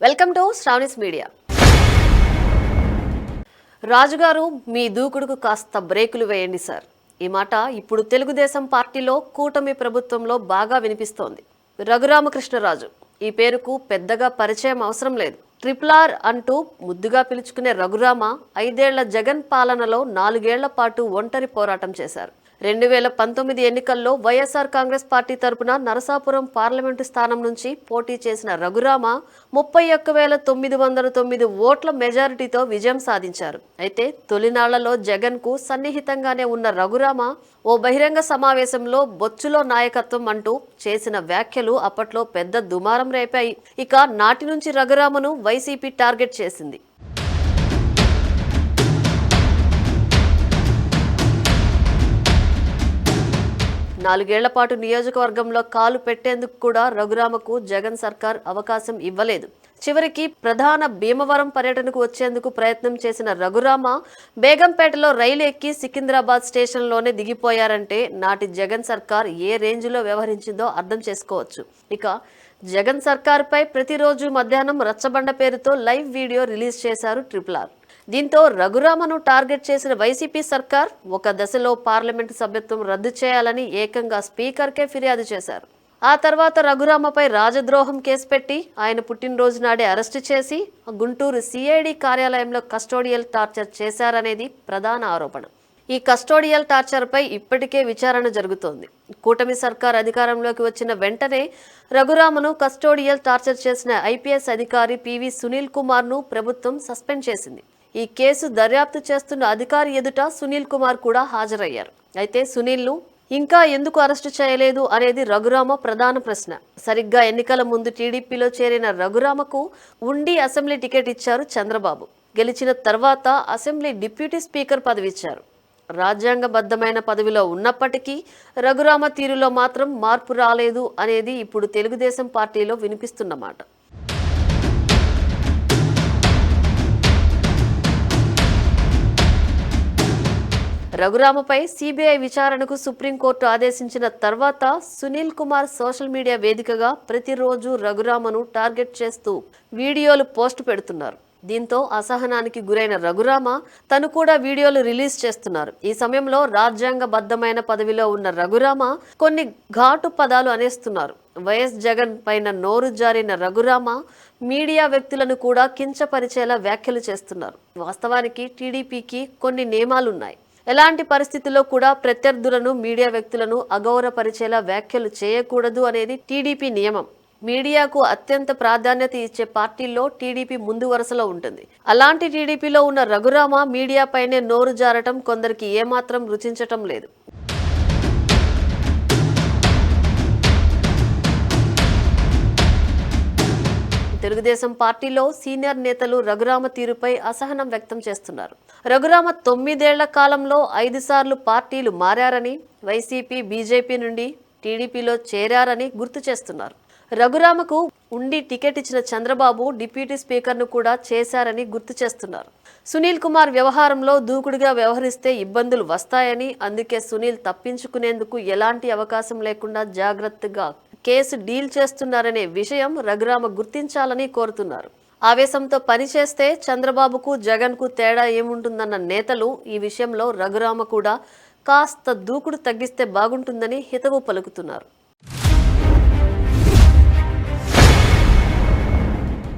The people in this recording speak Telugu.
Welcome to Sravani's media. రాజుగారు మీ దూకుడుకు కాస్త బ్రేకులు వేయండి సార్. ఈ మాట ఇప్పుడు తెలుగుదేశం పార్టీలో కూటమి ప్రభుత్వంలో బాగా వినిపిస్తోంది. రఘురామకృష్ణరాజు ఈ పేరుకు పెద్దగా పరిచయం అవసరం లేదు. RRR అంటూ ముద్దుగా పిలుచుకునే రఘురామ 5 ఏళ్ల జగన్ పాలనలో 4 ఏళ్ల పాటు ఒంటరి పోరాటం చేశారు. 2019 ఎన్నికల్లో వైఎస్ఆర్ కాంగ్రెస్ పార్టీ తరపున నరసాపురం పార్లమెంటు స్థానం నుంచి పోటీ చేసిన రఘురామ 31,909 ఓట్ల మెజారిటీతో విజయం సాధించారు. అయితే తొలినాళ్లలో జగన్ కు సన్నిహితంగానే ఉన్న రఘురామ ఓ బహిరంగ సమావేశంలో బొచ్చులో నాయకత్వం అంటూ చేసిన వ్యాఖ్యలు అప్పట్లో పెద్ద దుమారం రేపాయి. ఇక నాటి నుంచి రఘురామను వైసీపీ టార్గెట్ చేసింది. 4 ఏళ్ల పాటు నియోజకవర్గంలో కాలు పెట్టేందుకు కూడా రఘురామకు జగన్ సర్కార్ అవకాశం ఇవ్వలేదు. చివరికి ప్రధాన భీమవరం పర్యటనకు వచ్చేందుకు ప్రయత్నం చేసిన రఘురామ బేగంపేటలో రైలు ఎక్కి సికింద్రాబాద్ స్టేషన్లోనే దిగిపోయారంటే నాటి జగన్ సర్కార్ ఏ రేంజ్లో వ్యవహరించిందో అర్థం చేసుకోవచ్చు. ఇక జగన్ సర్కార్పై ప్రతిరోజు మధ్యాహ్నం రచ్చబండ పేరుతో లైవ్ వీడియో రిలీజ్ చేశారు RRR. దీంతో రఘురామను టార్గెట్ చేసిన వైసీపీ సర్కార్ ఒక దశలో పార్లమెంటు సభ్యత్వం రద్దు చేయాలని ఏకంగా స్పీకర్కే ఫిర్యాదు చేశారు. ఆ తర్వాత రఘురామపై రాజద్రోహం కేసు పెట్టి ఆయన పుట్టినరోజు నాడే అరెస్టు చేసి గుంటూరు సిఐడి కార్యాలయంలో కస్టోడియల్ టార్చర్ చేశారనేది ప్రధాన ఆరోపణ. ఈ కస్టోడియల్ టార్చర్పై ఇప్పటికే విచారణ జరుగుతోంది. కూటమి సర్కార్ అధికారంలోకి వచ్చిన వెంటనే రఘురామను కస్టోడియల్ టార్చర్ చేసిన ఐపీఎస్ అధికారి పివి సునీల్ కుమార్ను ప్రభుత్వం సస్పెండ్ చేసింది. ఈ కేసు దర్యాప్తు చేస్తున్న అధికారి ఎదుట సునీల్ కుమార్ కూడా హాజరయ్యారు. అయితే సునీల్ను ఇంకా ఎందుకు అరెస్టు చేయలేదు అనేది రఘురామ ప్రధాన ప్రశ్న. సరిగ్గా ఎన్నికల ముందు టీడీపీలో చేరిన రఘురామకు ఉండి అసెంబ్లీ టికెట్ ఇచ్చారు చంద్రబాబు. గెలిచిన తర్వాత అసెంబ్లీ డిప్యూటీ స్పీకర్ పదవి ఇచ్చారు. రాజ్యాంగబద్ధమైన పదవిలో ఉన్నప్పటికీ రఘురామ తీరులో మాత్రం మార్పు రాలేదు అనేది ఇప్పుడు తెలుగుదేశం పార్టీలో వినిపిస్తున్నమాట. రఘురామపై సిబిఐ విచారణకు సుప్రీంకోర్టు ఆదేశించిన తర్వాత సునీల్ కుమార్ సోషల్ మీడియా వేదికగా ప్రతిరోజు రఘురామను టార్గెట్ చేస్తూ వీడియోలు పోస్ట్ పెడుతున్నారు. దీంతో అసహనానికి గురైన రఘురామ తను కూడా వీడియోలు రిలీజ్ చేస్తున్నారు. ఈ సమయంలో రాజ్యాంగబద్ధమైన పదవిలో ఉన్న రఘురామ కొన్ని ఘాటు పదాలు అనేస్తున్నారు. వైఎస్ జగన్ పైన నోరు జారిన రఘురామ మీడియా వ్యక్తులను కూడా కించపరిచేలా వ్యాఖ్యలు చేస్తున్నారు. వాస్తవానికి టీడీపీకి కొన్ని నియమాలున్నాయి. ఎలాంటి పరిస్థితుల్లో కూడా ప్రత్యర్థులను మీడియా వ్యక్తులను అగౌరవపరిచేలా వ్యాఖ్యలు చేయకూడదు అనేది టీడీపీ నియమం. మీడియాకు అత్యంత ప్రాధాన్యత ఇచ్చే పార్టీల్లో టీడీపీ ముందు వరుసలో ఉంటుంది. అలాంటి టీడీపీలో ఉన్న రఘురామ మీడియాపైనే నోరు జారటం కొందరికి ఏమాత్రం రుచించటం లేదు. తెలుగుదేశం పార్టీలో సీనియర్ నేతలు రఘురామ తీరుపై అసహనం వ్యక్తం చేస్తున్నారు. రఘురామ 9 ఏళ్ల కాలంలో 5 సార్లు పార్టీలు మారారని, వైసీపీ బీజేపీ నుండి టీడీపీలో చేరారని గుర్తు చేస్తున్నారు. రఘురామకు ఉండి టికెట్ ఇచ్చిన చంద్రబాబు డిప్యూటీ స్పీకర్ను కూడా చేశారని గుర్తు చేస్తున్నారు. సునీల్ కుమార్ వ్యవహారంలో దూకుడుగా వ్యవహరిస్తే ఇబ్బందులు వస్తాయని, అందుకే సునీల్ తప్పించుకునేందుకు ఎలాంటి అవకాశం లేకుండా జాగ్రత్తగా కేసు డీల్ చేస్తున్నారనే విషయం రఘురామ గుర్తించాలని కోరుతున్నారు. ఆవేశంతో పనిచేస్తే చంద్రబాబుకు జగన్కు తేడా ఏముంటుందన్న నేతలు ఈ విషయంలో రఘురామ కూడా కాస్త దూకుడు తగ్గిస్తే బాగుంటుందని హితవు పలుకుతున్నారు.